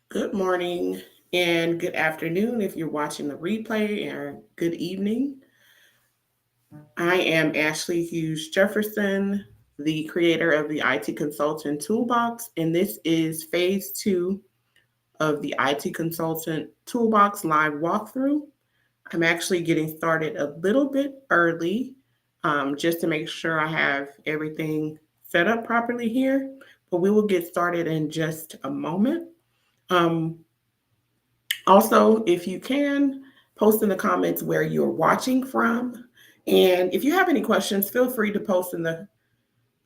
Good morning and good afternoon if you're watching the replay, and good evening. I am Ashley Hughes-Jefferson, the creator of the IT Consultant Toolbox, and this is phase two of the IT Consultant Toolbox live walkthrough. I'm actually getting started a little bit early just to make sure I have everything set up properly here, but we will get started in just a moment. Um, Also, if you can, post in the comments where you're watching from. And if you have any questions, feel free to post in the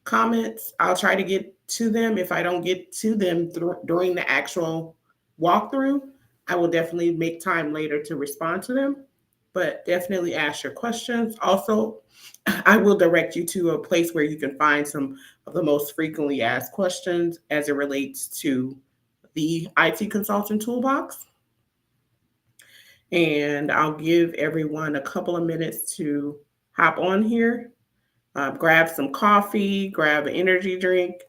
comments. I'll try to get to them. If I don't get to them during the actual walkthrough, I will definitely make time later to respond to them. But definitely ask your questions. Also, I will direct you to a place where you can find some of the most frequently asked questions as it relates to the IT consultant toolbox. And I'll give everyone a couple of minutes to hop on here, grab some coffee, grab an energy drink,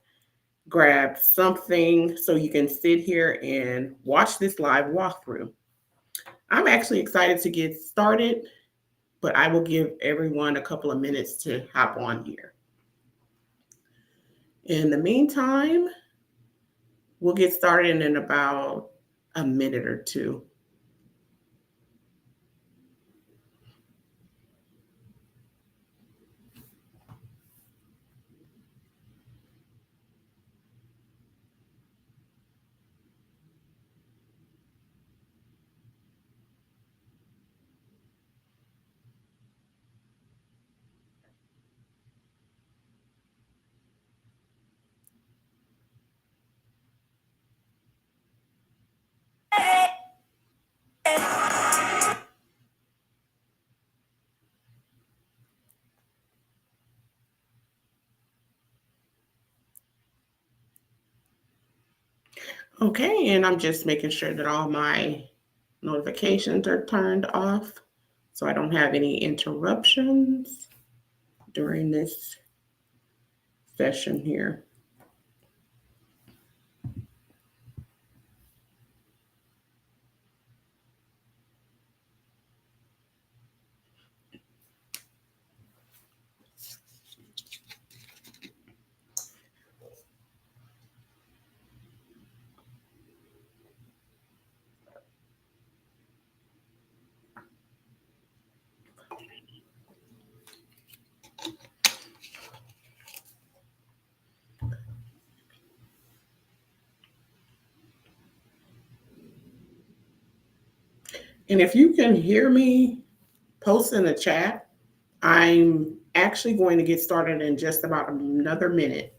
grab something so you can sit here and watch this live walkthrough. I'm actually excited to get started, but I will give everyone a couple of minutes to hop on here. In the meantime, we'll get started in about a minute or two. Okay, and I'm just making sure that all my notifications are turned off so I don't have any interruptions during this session here. And if you can hear me, post in the chat. I'm actually going to get started in just about another minute.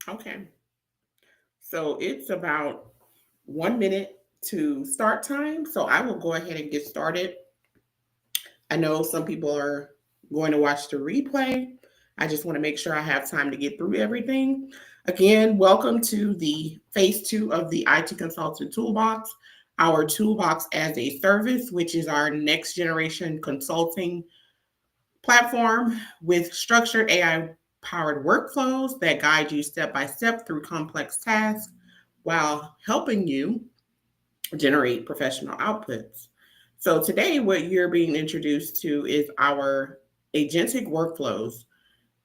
Okay, so it's about 1 minute to start time. So I will go ahead and get started. I know some people are going to watch the replay. I just want to make sure I have time to get through everything. Again, welcome to the phase two of the IT Consultant Toolbox, our Toolbox as a Service, which is our next generation consulting platform with structured AI powered workflows that guide you step by step through complex tasks while helping you generate professional outputs. So today, what you're being introduced to is our agentic workflows.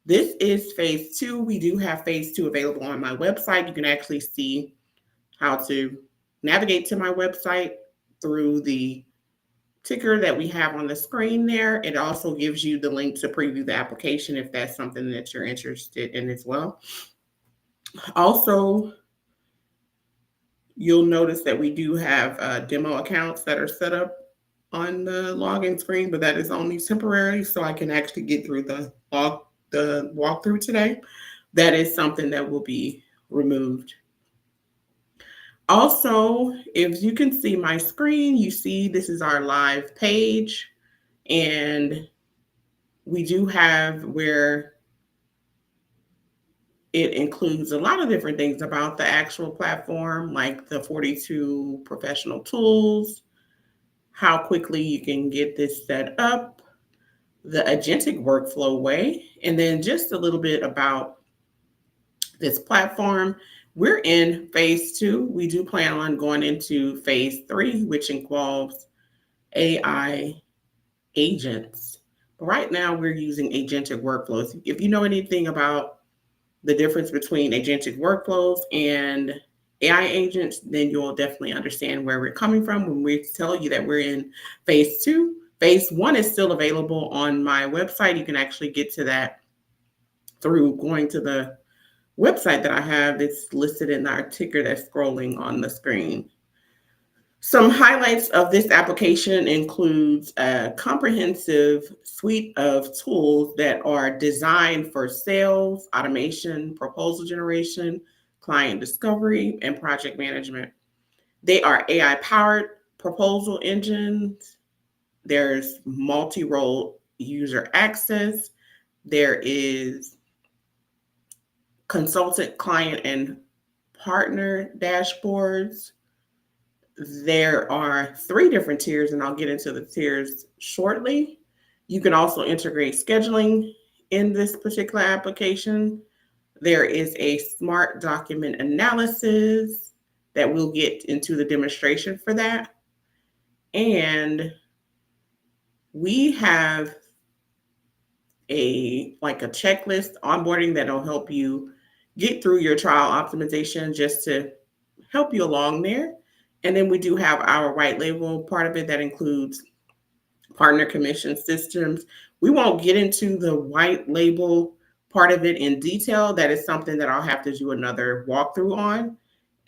This is phase two. We do have phase two available on my website. You can actually see how to navigate to my website through the ticker that we have on the screen there. It also gives you the link to preview the application if that's something that you're interested in as well. Also, you'll notice that we do have demo accounts that are set up on the login screen, but that is only temporary, so I can actually get through the walkthrough today. That is something that will be removed. Also, if you can see my screen, you see this is our live page, and we do have where it includes a lot of different things about the actual platform, like the 42 professional tools, how quickly you can get this set up, the agentic workflow way, and then just a little bit about this platform. We're in phase 2. We do plan on going into phase 3, which involves AI agents. But right now, we're using agentic workflows. If you know anything about the difference between agentic workflows and AI agents, then you'll definitely understand where we're coming from when we tell you that we're in phase 2. Phase 1 is still available on my website. You can actually get to that through going to the website that I have. It's listed in our ticker that's scrolling on the screen. Some highlights of this application includes a comprehensive suite of tools that are designed for sales, automation, proposal generation, client discovery, and project management. They are AI-powered proposal engines. There's multi-role user access. There is consultant, client, and partner dashboards. There are 3 different tiers, and I'll get into the tiers shortly. You can also integrate scheduling in this particular application. There is a smart document analysis that we'll get into the demonstration for that. And we have a checklist onboarding that'll help you get through your trial optimization just to help you along there. And then we do have our white label part of it that includes partner commission systems. We won't get into the white label part of it in detail. That is something that I'll have to do another walkthrough on.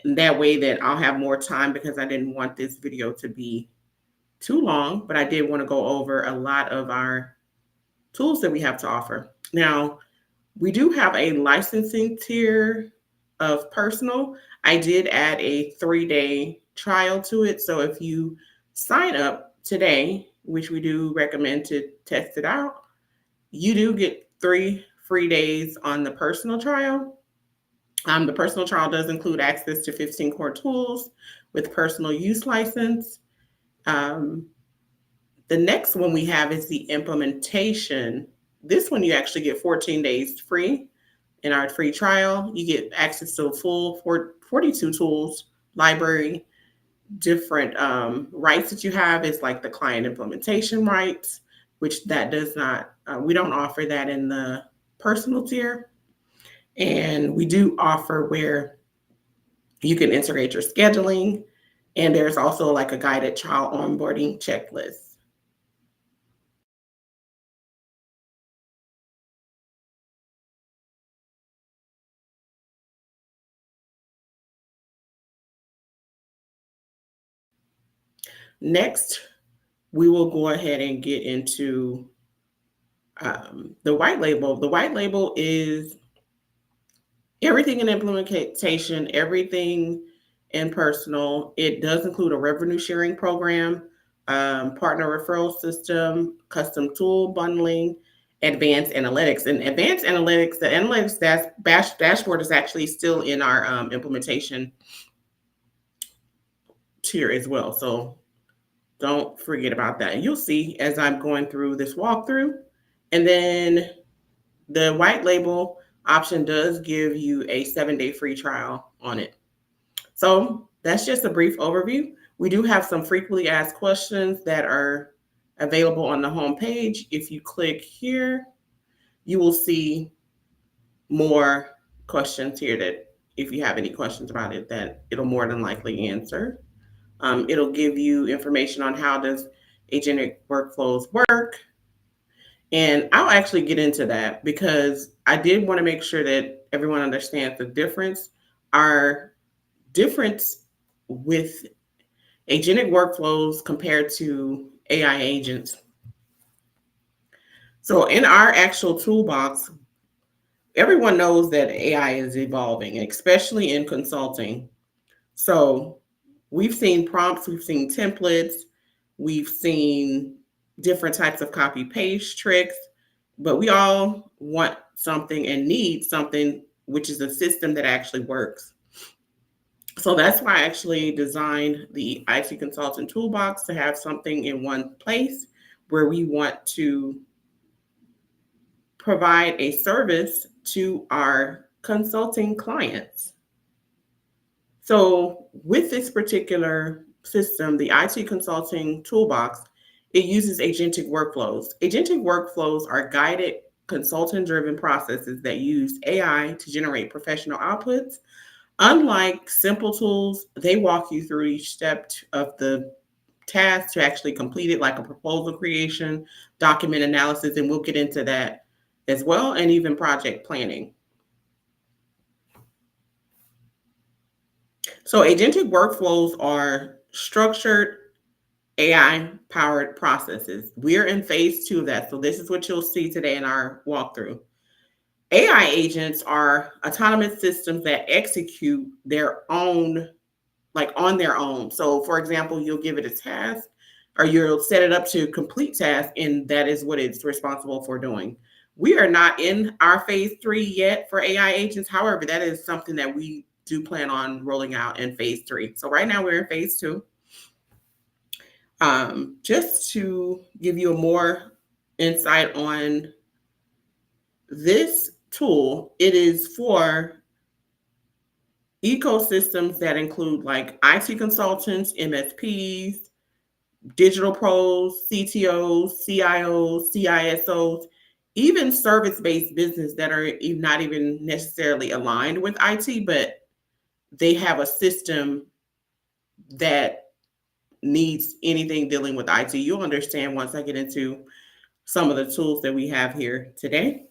And that way that I'll have more time, because I didn't want this video to be too long, but I did want to go over a lot of our tools that we have to offer. Now, we do have a licensing tier of personal. I did add a 3-day trial to it. So if you sign up today, which we do recommend to test it out, you do get 3 free days on the personal trial. The personal trial does include access to 15 core tools with personal use license. Um, the next one we have is the implementation. This one you actually get 14 days free. In our free trial, you get access to a full 42 tools library. Different rights that you have is like the client implementation rights, which that does not, we don't offer that in the personal tier. And we do offer where you can integrate your scheduling. And there's also like a guided child onboarding checklist. Next, we will go ahead and get into the white label. The white label is everything in implementation, everything in personal. It does include a revenue sharing program, partner referral system, custom tool bundling, advanced analytics. And advanced analytics, the analytics dashboard is actually still in our implementation tier as well. So don't forget about that. You'll see as I'm going through this walkthrough. And then the white label option does give you a 7-day free trial on it. So that's just a brief overview. We do have some frequently asked questions that are available on the home page. If you click here, you will see more questions here that if you have any questions about it, that it'll more than likely answer. It'll give you information on how does agentic workflows work. And I'll actually get into that because I did want to make sure that everyone understands the difference. Our difference with agentic workflows compared to AI agents. So in our actual toolbox, everyone knows that AI is evolving, especially in consulting. So we've seen prompts, we've seen templates, we've seen different types of copy paste tricks, but we all want something and need something which is a system that actually works. So that's why I actually designed the IT Consultant Toolbox to have something in one place where we want to provide a service to our consulting clients. So, with this particular system, the IT Consulting Toolbox, it uses agentic workflows. Agentic workflows are guided consultant driven processes that use AI to generate professional outputs. Unlike simple tools, they walk you through each step of the task to actually complete it, like a proposal creation, document analysis, and we'll get into that as well, and even project planning. So, agentic workflows are structured AI powered processes. We're in phase 2 of that. So, this is what you'll see today in our walkthrough. AI agents are autonomous systems that execute their own, like on their own. So, for example, you'll give it a task or you'll set it up to complete task, and that is what it's responsible for doing. We are not in our phase 3 yet for AI agents. However, that is something that we do plan on rolling out in phase 3. So, right now we're in phase 2. Just to give you a more insight on this tool, it is for ecosystems that include like IT consultants, MSPs, digital pros, CTOs, CIOs, CISOs, even service-based business that are not even necessarily aligned with IT, but they have a system that needs anything dealing with IT. You'll understand once I get into some of the tools that we have here today.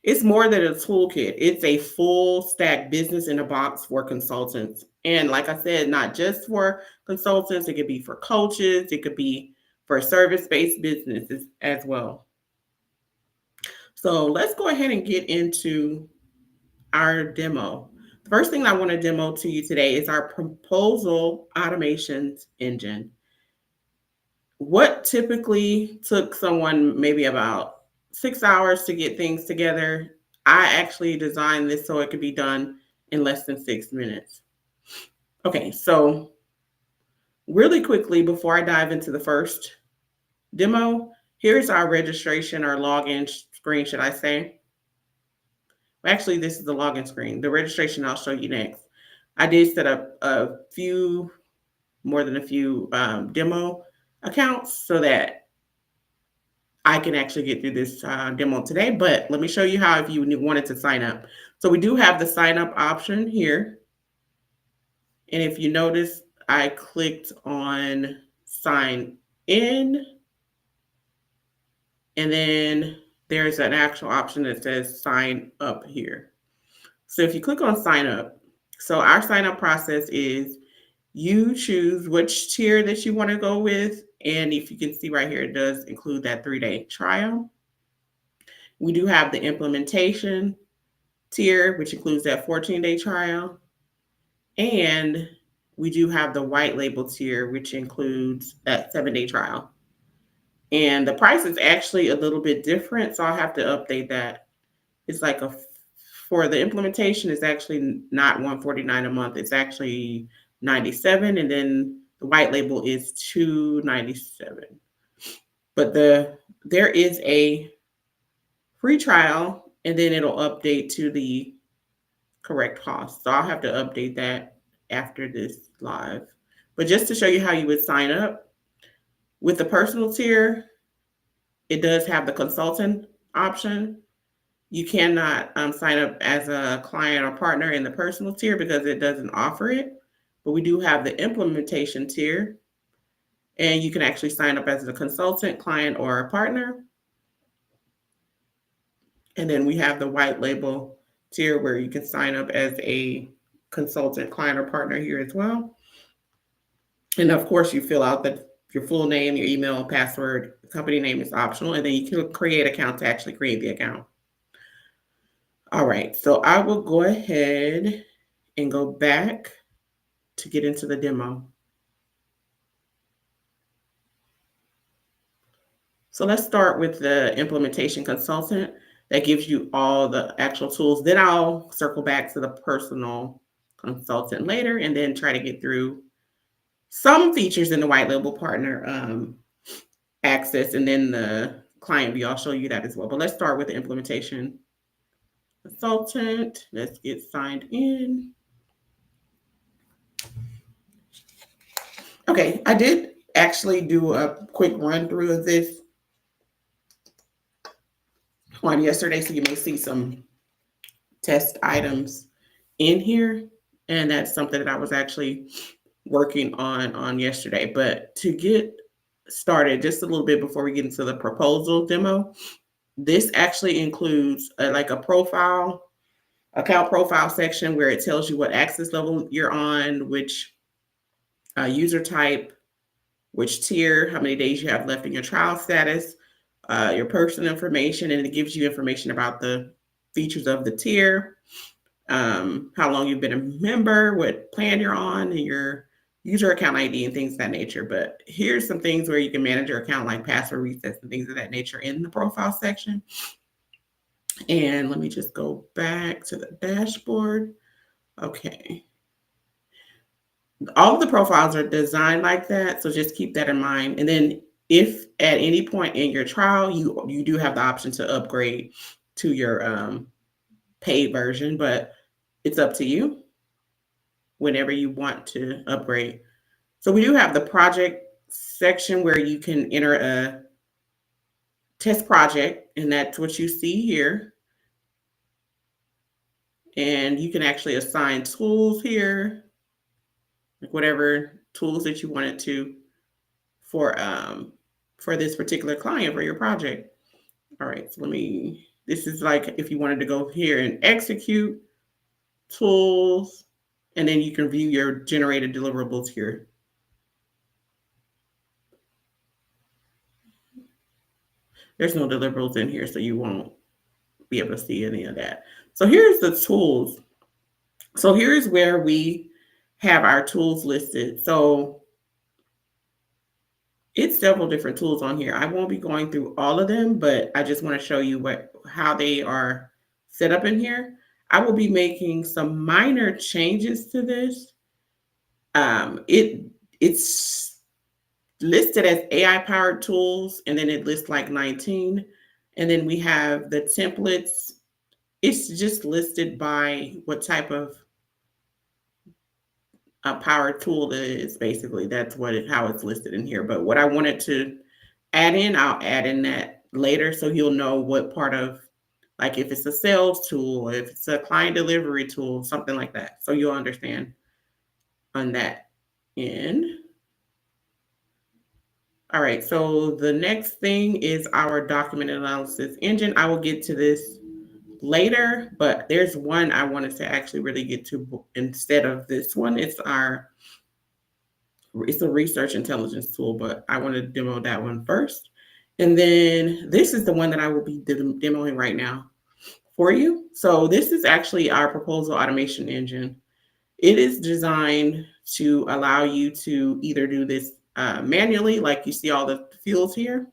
It's more than a toolkit. It's a full stack business in a box for consultants. And like I said, not just for consultants, it could be for coaches, it could be for service-based businesses as well. So let's go ahead and get into our demo. The first thing I want to demo to you today is our proposal automations engine. What typically took someone maybe about 6 hours to get things together, I actually designed this so it could be done in less than 6 minutes. Okay, so really quickly before I dive into the first demo, here's our registration or login screen, should I say. Actually, this is the login screen. The registration I'll show you next. I did set up more than a few demo accounts so that I can actually get through this demo today, but let me show you how if you wanted to sign up. So we do have the sign up option here. And if you notice, I clicked on sign in, and then there's an actual option that says sign up here. So if you click on sign up, so our sign up process is you choose which tier that you want to go with. And if you can see right here, it does include that 3-day trial. We do have the implementation tier, which includes that 14-day trial. And we do have the white label tier, which includes that 7-day trial. And the price is actually a little bit different, so I'll have to update that. It's like for the implementation, it's actually not $149 a month. It's actually $97, and then the white label is $297. But there is a free trial, and then it'll update to the correct cost. So I'll have to update that after this live. But just to show you how you would sign up, with the personal tier, it does have the consultant option. You cannot sign up as a client or partner in the personal tier because it doesn't offer it. But we do have the implementation tier, and you can actually sign up as a consultant, client, or a partner. And then we have the white label tier where you can sign up as a consultant, client, or partner here as well. And of course, you fill out your full name, your email, password, company name is optional, and then you can create an account to actually create the account. All right, so I will go ahead and go back to get into the demo. So let's start with the implementation consultant that gives you all the actual tools. Then I'll circle back to the personal consultant later and then try to get through some features in the white label partner access, and then the client view. I'll show you that as well. But let's start with the implementation consultant. Let's get signed in. Okay, I did actually do a quick run through of this on yesterday, so you may see some test items in here, and that's something that I was actually working on yesterday. But to get started, just a little bit before we get into the proposal demo, this actually includes like a profile, account profile section where it tells you what access level you're on, which user type, which tier, how many days you have left in your trial status, your personal information, and it gives you information about the features of the tier, how long you've been a member, what plan you're on, and your user account ID and things of that nature. But here's some things where you can manage your account, like password resets and things of that nature in the profile section. And let me just go back to the dashboard. Okay. All of the profiles are designed like that, so just keep that in mind. And then if at any point in your trial, you do have the option to upgrade to your paid version, but it's up to you whenever you want to upgrade. So we do have the project section where you can enter a test project, and that's what you see here. And you can actually assign tools here, like whatever tools that you wanted to for this particular client for your project. All right, so this is like if you wanted to go here and execute tools, and then you can view your generated deliverables here. There's no deliverables in here, so you won't be able to see any of that. So here's the tools. So here's where we have our tools listed. So it's several different tools on here. I won't be going through all of them, but I just want to show you how they are set up in here. I will be making some minor changes to this. It's listed as AI powered tools, and then it lists like 19. And then we have the templates. It's just listed by what type of a power tool is. Basically, that's how it's listed in here. But what I wanted to add in, I'll add in that later, so you'll know what part of, like if it's a sales tool, if it's a client delivery tool, something like that. So you'll understand on that end. All right, so the next thing is our document analysis engine. I will get to this later, but there's one I wanted to actually really get to instead of this one. It's a research intelligence tool, but I want to demo that one first. And then this is the one that I will be demoing right now for you. So this is actually our proposal automation engine. It is designed to allow you to either do this manually, like you see all the fields here.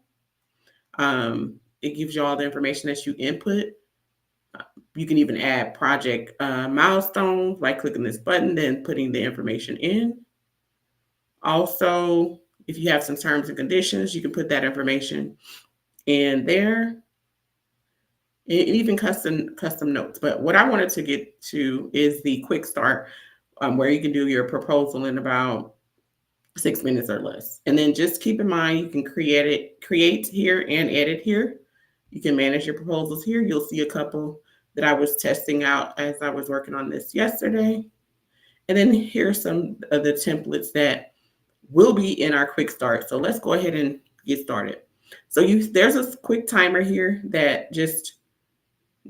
It gives you all the information that you input. You can even add project milestones by clicking this button, then putting the information in. Also, if you have some terms and conditions, you can put that information in there, and even custom notes. But what I wanted to get to is the quick start, where you can do your proposal in about 6 minutes or less. And then just keep in mind, you can create here and edit here. You can manage your proposals here. You'll see a couple that I was testing out as I was working on this yesterday. And then here's some of the templates that will be in our quick start. So let's go ahead and get started. So there's a quick timer here that just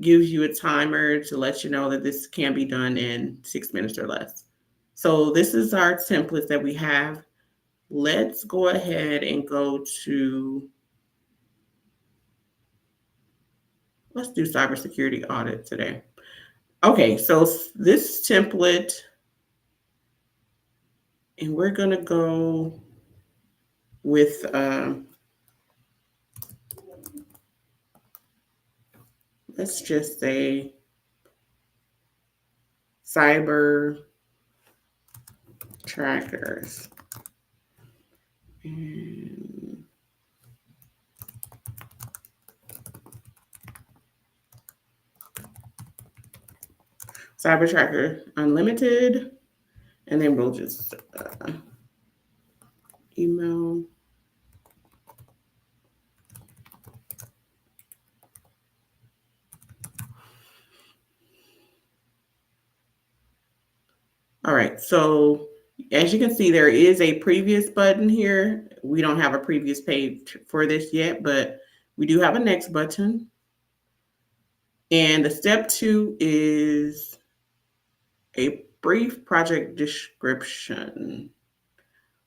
gives you a timer to let you know that this can be done in 6 minutes or less. So this is our template that we have. Let's go ahead and go to, let's do cybersecurity audit today. Okay, so this template, and we're going to go with, let's just say cyber trackers. And cyber tracker unlimited, and then we'll just email. All right, so as you can see, there is a previous button here. We don't have a previous page for this yet, but we do have a next button. And the step 2 is a brief project description,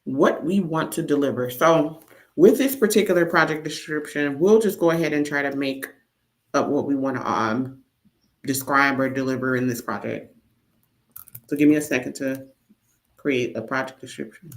what we want to deliver. So with this particular project description, we'll just go ahead and try to make up what we want to describe or deliver in this project. So give me a second to create a project description.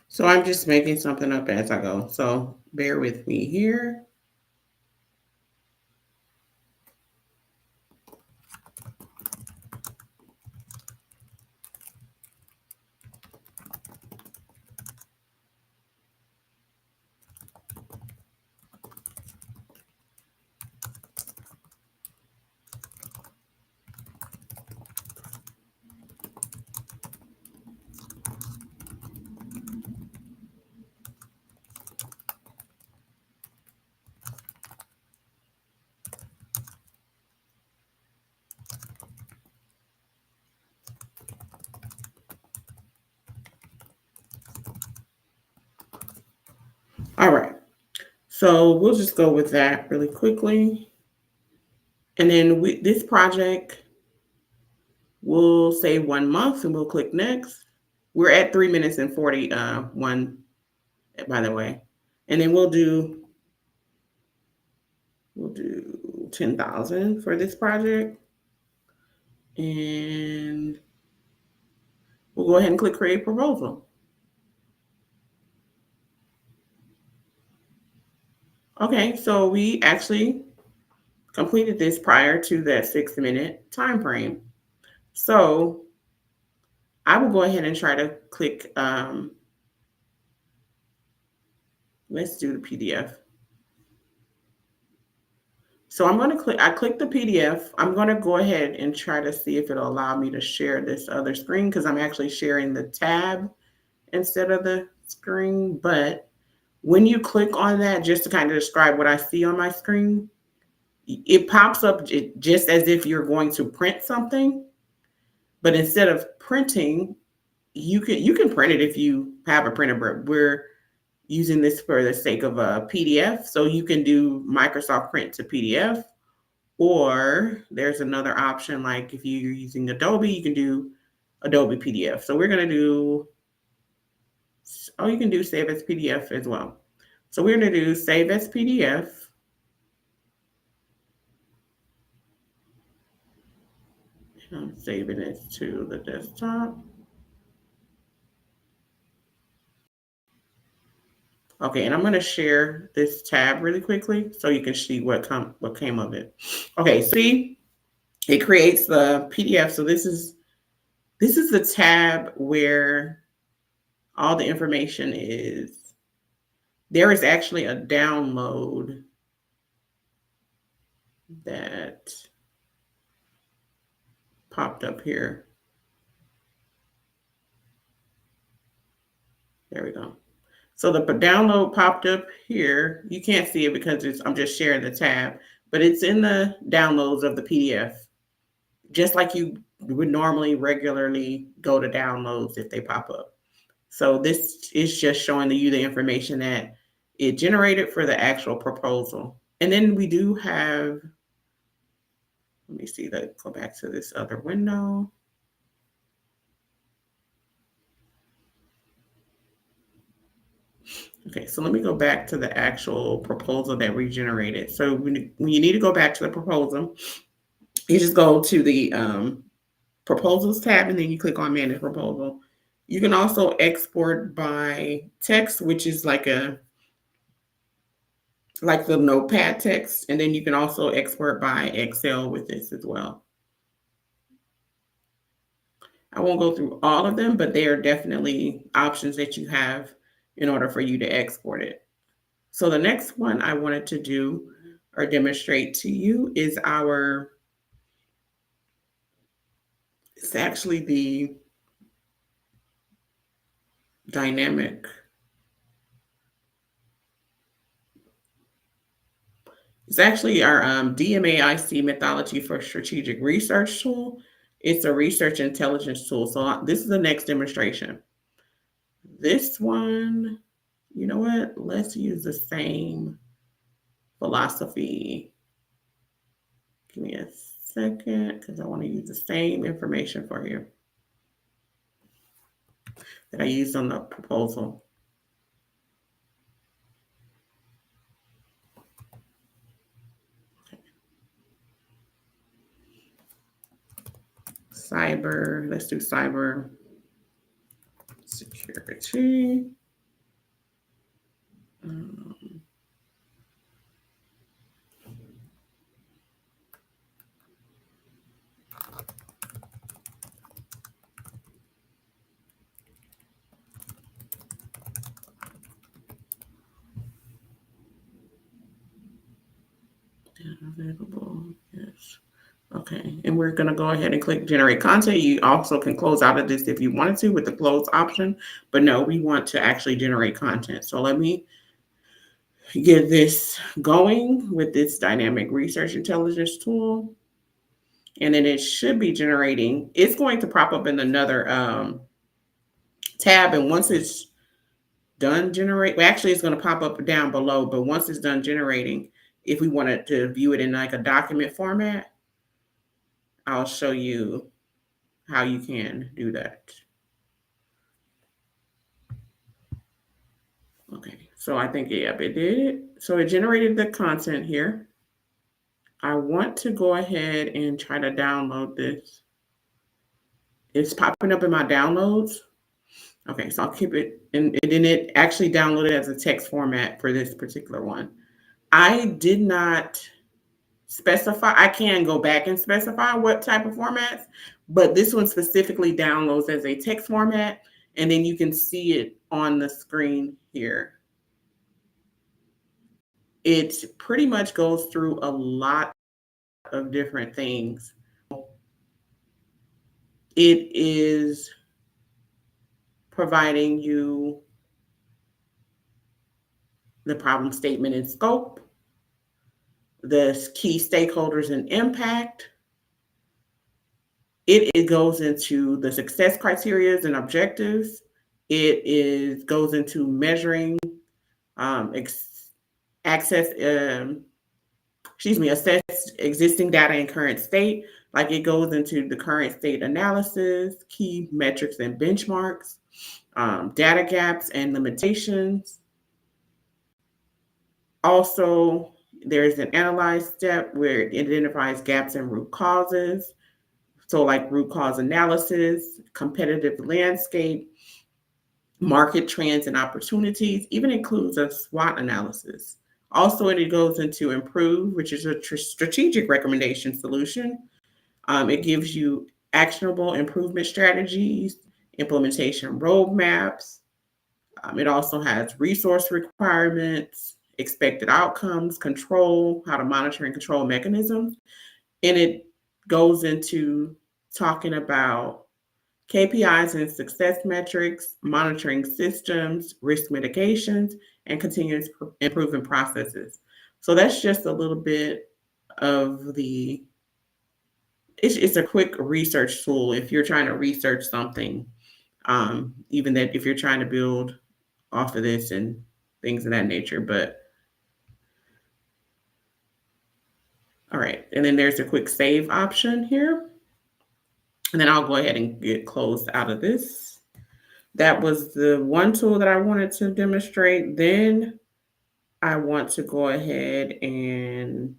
So I'm just making something up as I go. So bear with me here. All right. So we'll just go with that really quickly. And then this project, we'll say 1 month and we'll click next. We're at 3 minutes and 41, by the way. And then we'll do 10,000 for this project. And we'll go ahead and click create proposal. Okay, so we actually completed this prior to that 6-minute time frame. So I will go ahead and try to click, let's do the PDF. So I'm going to I click the PDF. I'm going to go ahead and try to see if it'll allow me to share this other screen because I'm actually sharing the tab instead of the screen. But when you click on that, just to kind of describe what I see on my screen, it pops up just as if you're going to print something. But instead of printing, you can print it if you have a printer, but we're using this for the sake of a PDF. So you can do Microsoft Print to PDF, or there's another option, like if you're using Adobe, you can do Adobe PDF. So we're going to do, oh, you can do Save as PDF as well. So we're going to do Save as PDF. I'm saving it to the desktop. Okay, and I'm going to share this tab really quickly so you can see what came of it. Okay, see, it creates the PDF. So this is the tab where all the information is. There is actually a download that popped up here. There we go. So the download popped up here. You can't see it because I'm just sharing the tab, but it's in the downloads of the PDF, just like you would normally regularly go to downloads if they pop up. So this is just showing you the information that it generated for the actual proposal. And then we do have, let me see, go back to this other window. Okay, so let me go back to the actual proposal that we generated. So when you need to go back to the proposal, you just go to the proposals tab and then you click on manage proposal. You can also export by text, which is like the notepad text, and then you can also export by Excel with this as well. I won't go through all of them, but there are definitely options that you have in order for you to export it. So the next one I wanted to do or demonstrate to you is it's actually the dynamic. It's actually our DMAIC methodology for strategic research tool. It's a research intelligence tool. So this is the next demonstration. This one, you know what? Let's use the same philosophy. Give me a second because I want to use the same information for you that I used on the proposal. Cyber, let's do cyber security. Available, yes. Okay, and we're going to go ahead and click generate content. You also can close out of this if you wanted to with the close option, but no, we want to actually generate content. So let me get this going with this dynamic research intelligence tool. And then it should be generating. It's going to pop up in another tab. And once it's done generate, well, actually it's going to pop up down below, but once it's done generating, if we wanted to view it in like a document format, I'll show you how you can do that. Okay, so I think, yep, it did it. So it generated the content here. I want to go ahead and try to download this. It's popping up in my downloads. Okay, so I'll keep it, and then it actually downloaded as a text format for this particular one. I did not specify, I can go back and specify what type of formats, but this one specifically downloads as a text format, and then you can see it on the screen here. It pretty much goes through a lot of different things. It is providing you the problem statement and scope, the key stakeholders and impact. It goes into the success criteria and objectives. It goes into measuring access, assess existing data in current state. Like it goes into the current state analysis, key metrics and benchmarks, data gaps and limitations. Also, there's an analyze step where it identifies gaps and root causes. So, like root cause analysis, competitive landscape, market trends and opportunities, even includes a SWOT analysis. Also, it goes into improve, which is a strategic recommendation solution. It gives you actionable improvement strategies, implementation roadmaps. It also has resource requirements, expected outcomes, control, how to monitor and control mechanisms. And it goes into talking about KPIs and success metrics, monitoring systems, risk mitigations, and continuous improvement processes. So that's just a little bit of it's a quick research tool if you're trying to research something, even that if you're trying to build off of this and things of that nature. But all right, and then there's a quick save option here. And then I'll go ahead and get closed out of this. That was the one tool that I wanted to demonstrate. Then I want to go ahead and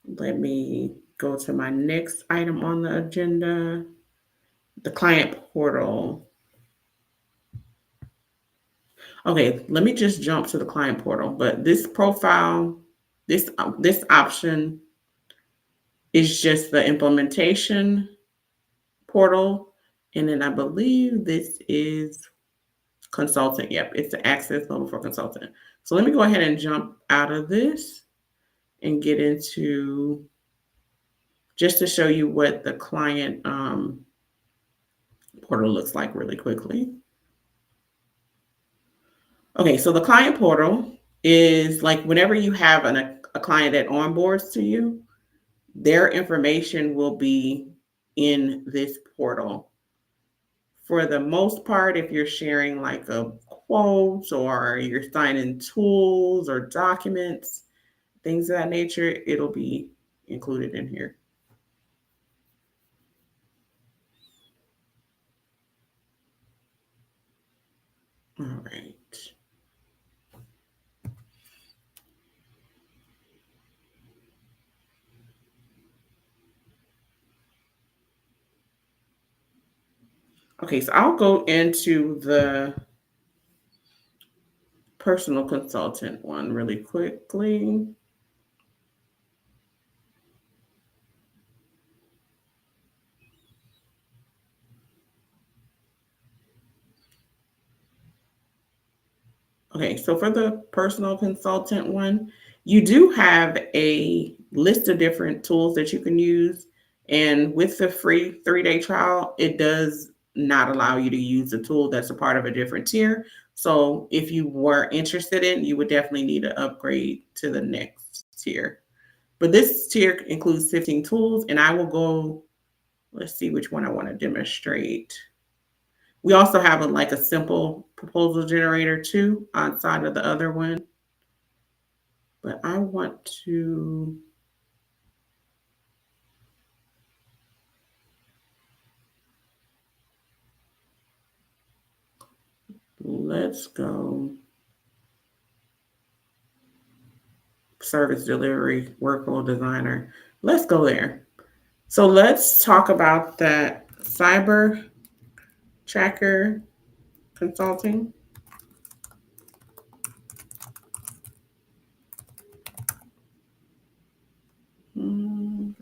let me go to my next item on the agenda, the client portal. Okay, let me just jump to the client portal. But this profile, this option is just the implementation portal, and then I believe this is consultant. Yep, it's the access level for consultant. So let me go ahead and jump out of this and get into just to show you what the client portal looks like really quickly. Okay, so the client portal is like whenever you have a client that onboards to you, their information will be in this portal. For the most part, if you're sharing like a quote or you're signing tools or documents, things of that nature, it'll be included in here. All right. Okay, so I'll go into the personal consultant one really quickly. Okay, so for the personal consultant one, you do have a list of different tools that you can use. And with the free 3-day trial, it does not allow you to use a tool that's a part of a different tier. So if you were interested in, you would definitely need to upgrade to the next tier. But this tier includes 15 tools, and I will go, let's see which one I want to demonstrate. We also have like a simple proposal generator too on side of the other one. But I want to, let's go service delivery workflow designer. Let's go there. So let's talk about that cyber tracker consulting. Hmm,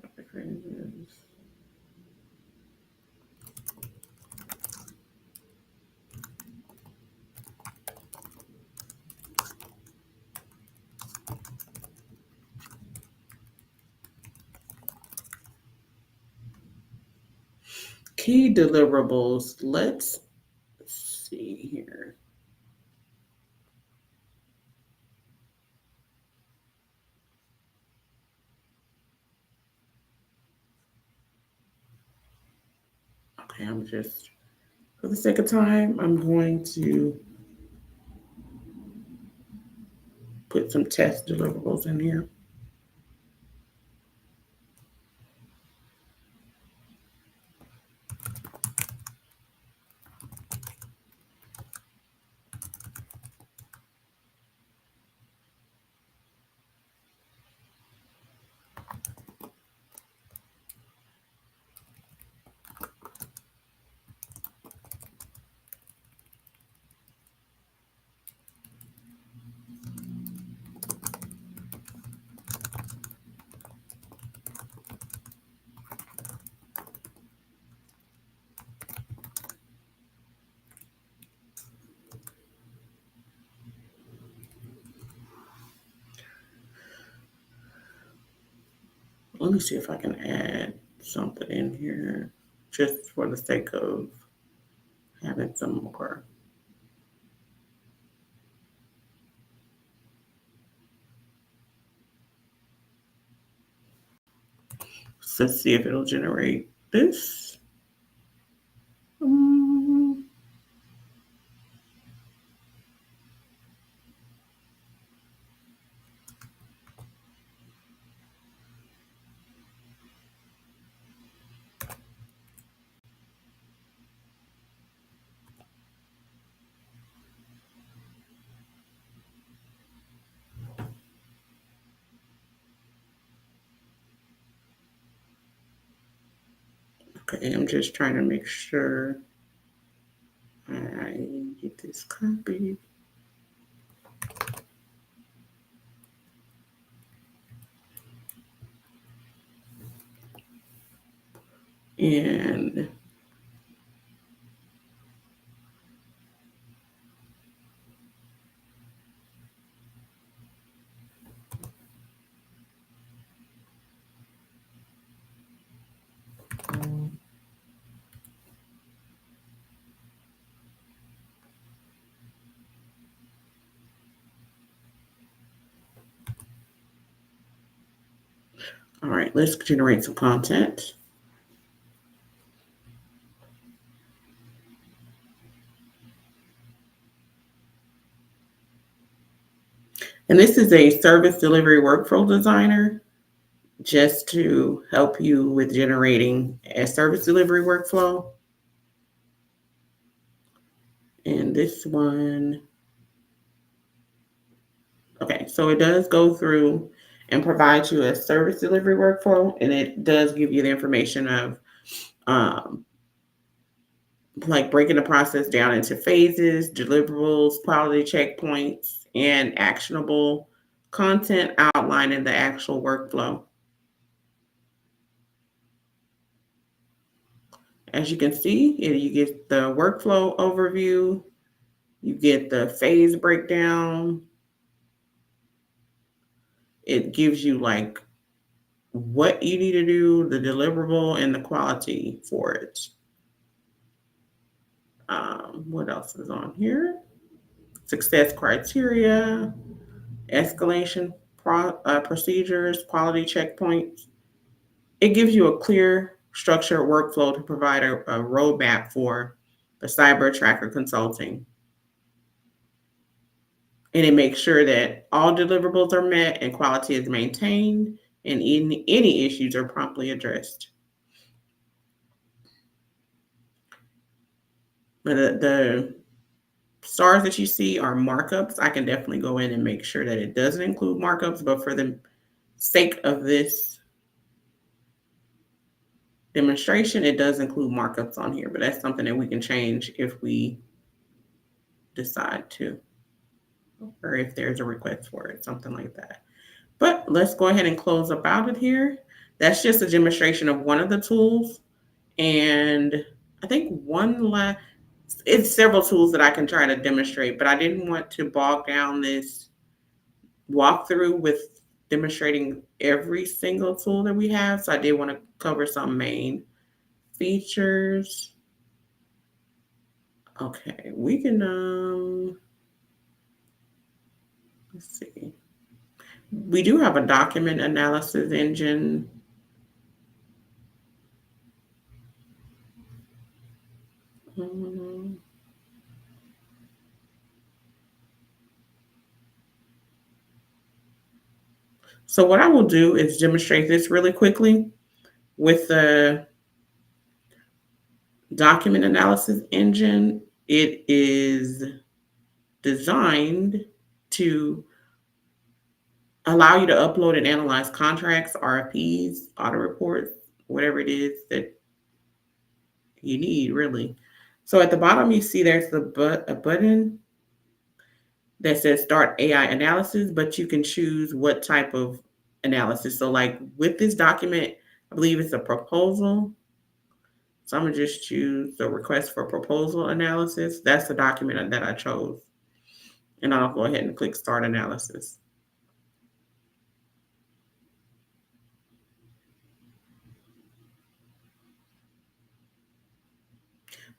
Key deliverables. Let's see here. Okay, I'm just, for the sake of time, I'm going to put some test deliverables in here. Let me see if I can add something in here just for the sake of having some more. So let's see if it'll generate this. Um, okay, I'm just trying to make sure I get this copied. And all right, let's generate some content. And this is a service delivery workflow designer just to help you with generating a service delivery workflow. And this one, okay, so it does go through and provide you a service delivery workflow, and it does give you the information of um, like breaking the process down into phases, deliverables, quality checkpoints, and actionable content outlining the actual workflow. As you can see, you get the workflow overview, you get the phase breakdown. It gives you like what you need to do, the deliverable, and the quality for it. What else is on here? Success criteria, escalation procedures, quality checkpoints. It gives you a clear, structured workflow to provide a roadmap for the cyber tracker consulting. And it makes sure that all deliverables are met and quality is maintained and any issues are promptly addressed. But the stars that you see are markups. I can definitely go in and make sure that it doesn't include markups, but for the sake of this demonstration, it does include markups on here, but that's something that we can change if we decide to, or if there's a request for it, something like that. But let's go ahead and close about it here. That's just a demonstration of one of the tools. And I think it's several tools that I can try to demonstrate, but I didn't want to bog down this walkthrough with demonstrating every single tool that we have. So I did want to cover some main features. Okay, we can let's see. We do have a document analysis engine. Um, So what I will do is demonstrate this really quickly with the document analysis engine. It is designed to allow you to upload and analyze contracts, RFPs, audit reports, whatever it is that you need, really. So at the bottom, you see there's a button that says Start AI Analysis, but you can choose what type of analysis. So, like with this document, I believe it's a proposal. So I'm gonna just choose the request for proposal analysis. That's the document that I chose. And I'll go ahead and click Start Analysis.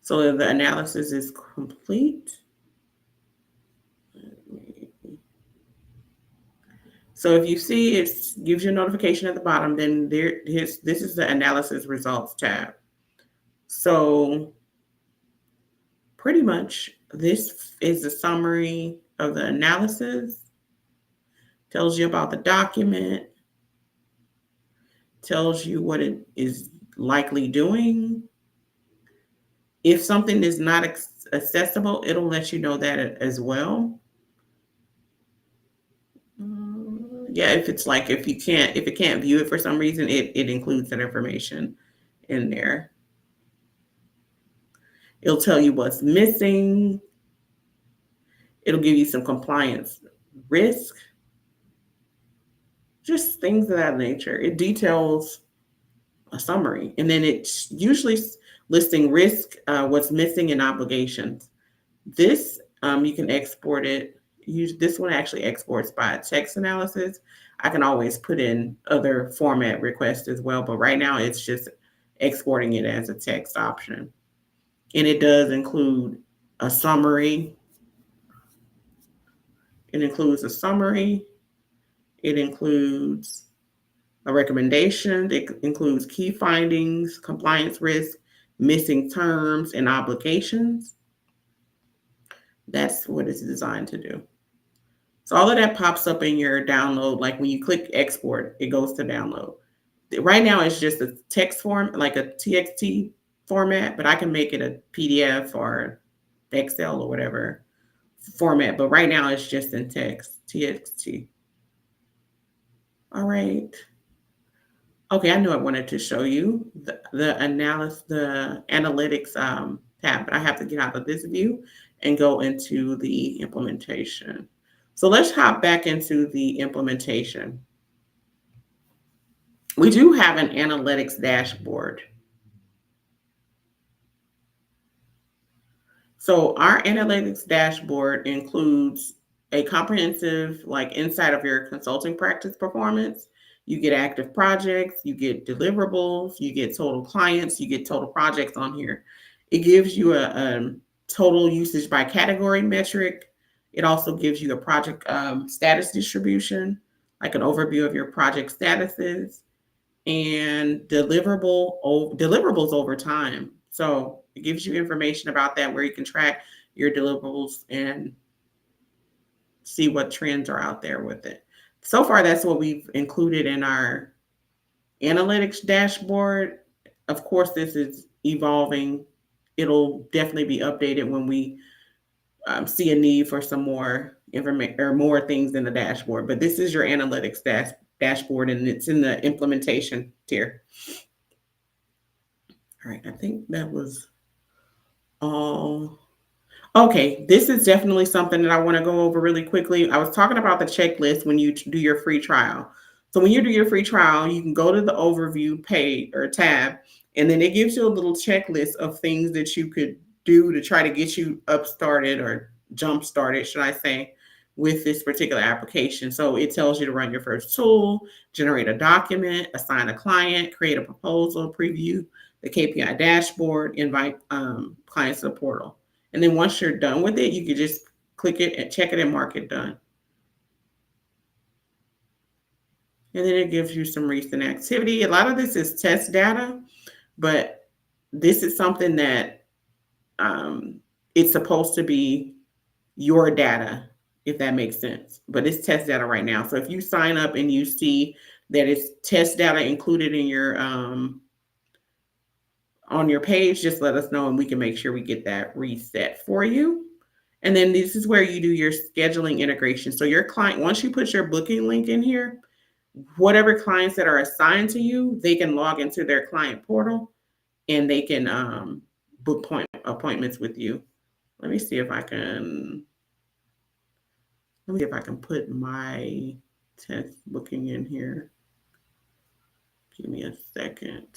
So the analysis is complete. So if you see it gives you a notification at the bottom, then this is the analysis results tab. So pretty much this is a summary of the analysis, tells you about the document, tells you what it is likely doing. If something is not accessible, it'll let you know that as well. Yeah, if it's like if it can't view it for some reason, it includes that information in there. It'll tell you what's missing. It'll give you some compliance risk, just things of that nature. It details a summary, and then it's usually listing risk, what's missing, and obligations. This you can export it. This one actually exports by text analysis. I can always put in other format requests as well, but right now it's just exporting it as a text option. And it does include a summary. It includes a summary. It includes a recommendation. It includes key findings, compliance risk, missing terms, and obligations. That's what it's designed to do. So all of that pops up in your download. Like when you click export, it goes to download. Right now it's just a text form, like a TXT format, but I can make it a PDF or Excel or whatever format. But right now it's just in text, TXT. All right. Okay, I knew I wanted to show you the analysis, the analytics tab, but I have to get out of this view and go into the implementation. So let's hop back into the implementation. We do have an analytics dashboard. So our analytics dashboard includes a comprehensive like insight of your consulting practice performance. You get active projects, you get deliverables, you get total clients, you get total projects on here. It gives you a total usage by category metric. It also gives you a project status distribution, like an overview of your project statuses and deliverables over time. So it gives you information about that where you can track your deliverables and see what trends are out there with it. So far, that's what we've included in our analytics dashboard. Of course, this is evolving. It'll definitely be updated when we see a need for some more information or more things in the dashboard. But this is your analytics dashboard, and it's in the implementation tier. All right, I think that was all. Okay, this is definitely something that I want to go over really quickly. I was talking about the checklist when you do your free trial. So when you do your free trial, you can go to the overview page or tab, and then it gives you a little checklist of things that you could do to try to get you up started or jump started, should I say, with this particular application. So it tells you to run your first tool, generate a document, assign a client, create a proposal, preview the KPI dashboard, invite clients to the portal. And then once you're done with it, you can just click it and check it and mark it done. And then it gives you some recent activity. A lot of this is test data, but this is something that it's supposed to be your data, if that makes sense. But it's test data right now. So if you sign up and you see that it's test data included in your on your page, just let us know and we can make sure we get that reset for you. And then this is where you do your scheduling integration. So your client, once you put your booking link in here, whatever clients that are assigned to you, they can log into their client portal and they can book appointments with you. Let me see if I can. Let me see if I can put my test booking in here. Give me a second.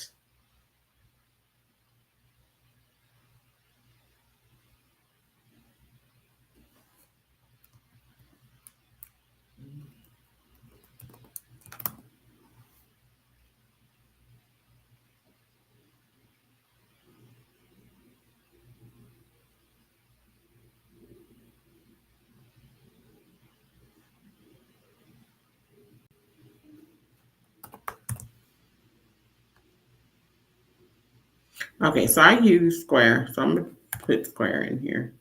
Okay, so I use Square, so I'm going to put Square in here.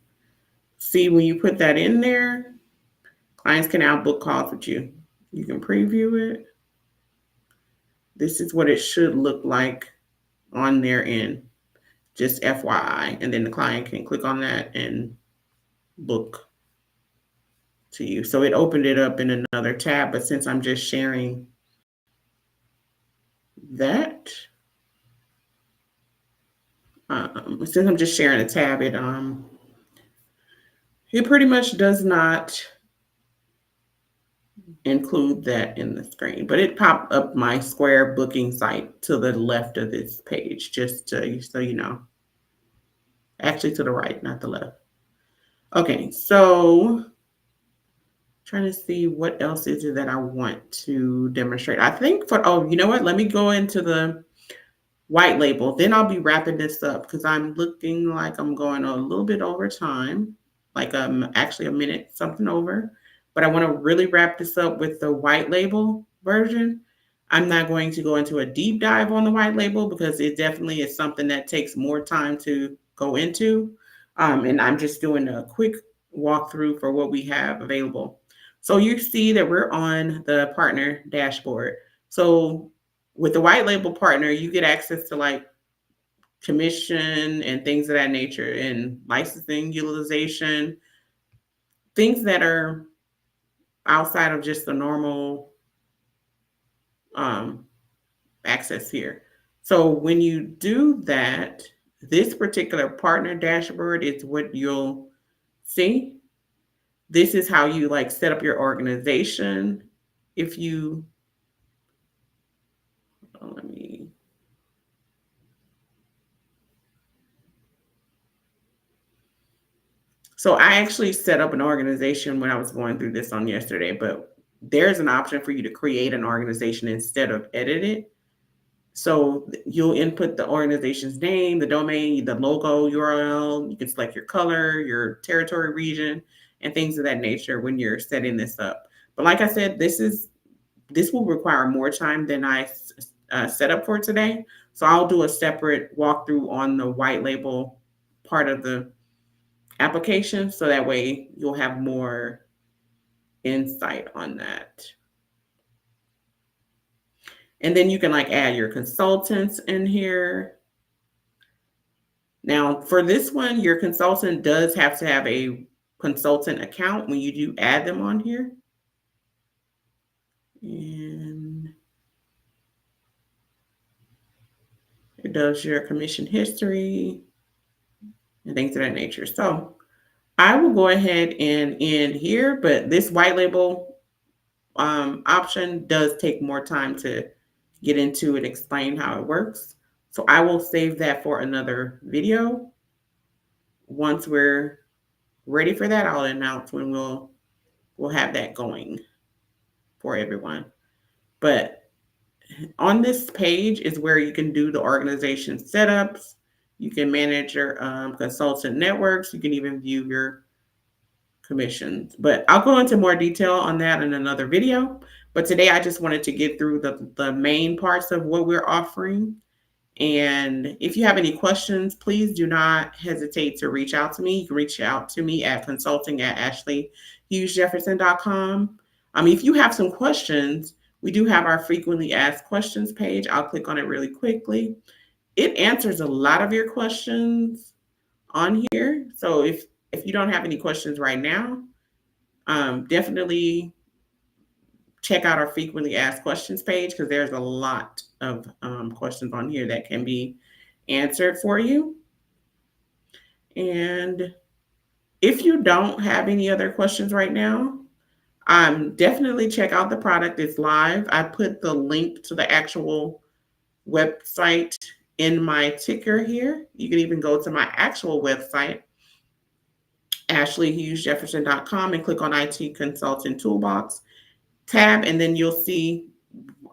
See, when you put that in there, clients can now book calls with you. You can preview it. This is what it should look like on their end, just FYI. And then the client can click on that and book to you. So it opened it up in another tab, but since I'm just sharing that, since I'm just sharing a tab, it pretty much does not include that in the screen, but it popped up my Square booking site to the left of this page, just so you know. Actually, to the right, not the left. Okay, so trying to see what else is it that I want to demonstrate. I think oh, you know what? Let me go into the white label. Then I'll be wrapping this up because I'm looking like I'm going a little bit over time, like actually a minute something over. But I want to really wrap this up with the white label version. I'm not going to go into a deep dive on the white label because it definitely is something that takes more time to go into. And I'm just doing a quick walkthrough for what we have available. So you see that we're on the partner dashboard. So with the white label partner, you get access to like commission and things of that nature and licensing, utilization, things that are outside of just the normal um, access here. So when you do that, this particular partner dashboard is what you'll see. This is how you like set up your organization. If you, let me, so I actually set up an organization when I was going through this on yesterday, but there's an option for you to create an organization instead of edit it. So you'll input the organization's name, the domain, the logo, URL. You can select your color, your territory region, and things of that nature when you're setting this up. But like I said, this will require more time than I set up for today. So I'll do a separate walkthrough on the white label part of the application, so that way you'll have more insight on that. And then you can like add your consultants in here. Now, for this one, your consultant does have to have a consultant account when you do add them on here. And it does your commission history and things of that nature. So I will go ahead and end here, but this white label option does take more time to get into and explain how it works. So I will save that for another video. Once we're ready for that, I'll announce when we'll have that going for everyone. But on this page is where you can do the organization setups. You can manage your consultant networks. You can even view your commissions. But I'll go into more detail on that in another video. But today I just wanted to get through the main parts of what we're offering. And if you have any questions, please do not hesitate to reach out to me. You can reach out to me at consulting@ashleyhughesjefferson.com. If you have some questions, we do have our frequently asked questions page. I'll click on it really quickly. It answers a lot of your questions on here. So if you don't have any questions right now, definitely check out our frequently asked questions page because there's a lot of questions on here that can be answered for you. And if you don't have any other questions right now, definitely check out the product. It's live. I put the link to the actual website in my ticker here. You can even go to my actual website, ashleyhughesjefferson.com, and click on IT Consultant Toolbox tab, and then you'll see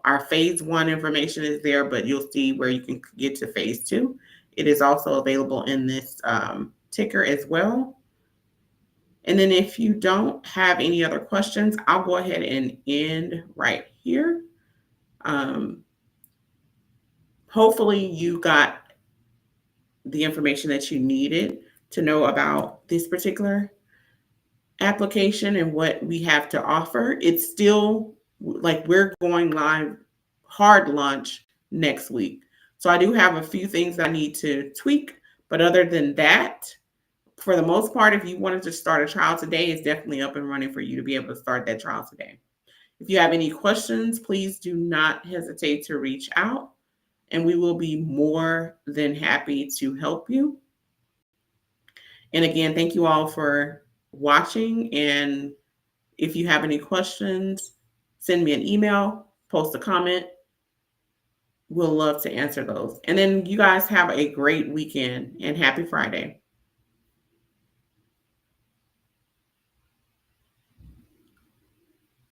our phase 1 information is there, but you'll see where you can get to phase 2. It is also available in this ticker as well. And then if you don't have any other questions, I'll go ahead and end right here. Hopefully you got the information that you needed to know about this particular application and what we have to offer. It's still like we're going live hard launch next week. So I do have a few things I need to tweak, but other than that, for the most part, if you wanted to start a trial today, it's definitely up and running for you to be able to start that trial today. If you have any questions, please do not hesitate to reach out and we will be more than happy to help you. And again, thank you all for watching. And if you have any questions, send me an email, post a comment. We'll love to answer those. And then you guys have a great weekend and happy Friday.